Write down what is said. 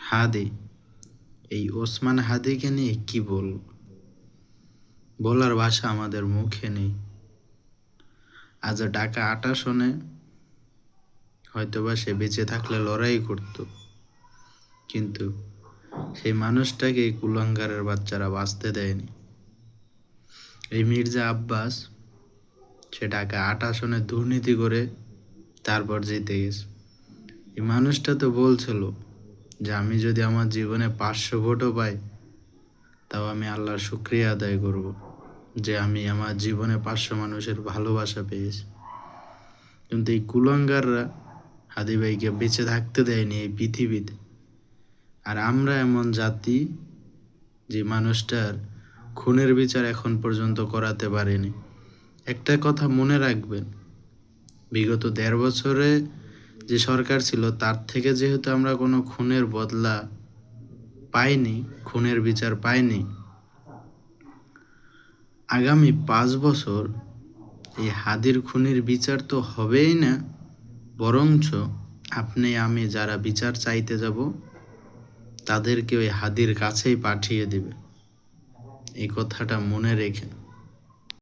হাদি, এই ওসমান হাদিকে নিয়ে কি বলার ভাষা আমাদের মুখে নেই। আজ ঢাকা ৮ আসনে হয়তোবা সে বেঁচে থাকলে লড়াই করত, কিন্তু সেই মানুষটাকে এই কুলাঙ্গারের বাচ্চারা বাঁচতে দেয়নি। এই মির্জা আব্বাস, সে ঢাকা ৮ আসনে দুর্নীতি করে তারপর জিতে গেছে। এই মানুষটা তো বলছিল যে আমি যদি আমার জীবনে 500 ভোটও পাই, তাও আমি আল্লাহর শুকরিয়া আদায় করব যে আমি আমার জীবনে 500 মানুষের ভালোবাসা পেয়েছি। কিন্তু এই কুলাঙ্গাররা হাদি ভাইকে বেঁচে থাকতে দেয়নি এই পৃথিবীতে। আর আমরা এমন জাতি যে মানুষটার খুনের বিচার এখন পর্যন্ত করাতে পারেনি। একটা কথা মনে রাখবেন, বিগত 1.5 বছরে যে সরকার ছিল তার থেকে যেহেতু আমরা কোনো খুনের বদলা পাইনি, খুনের বিচার পাইনি, আগামী 5 বছর এই হাদির খুনির বিচার তো হবেই না, বরঞ্চ আপনি আমি যারা বিচার চাইতে যাব তাদেরকে ওই হাদির কাছেই পাঠিয়ে দিবে। এই কথাটা মনে রেখেন।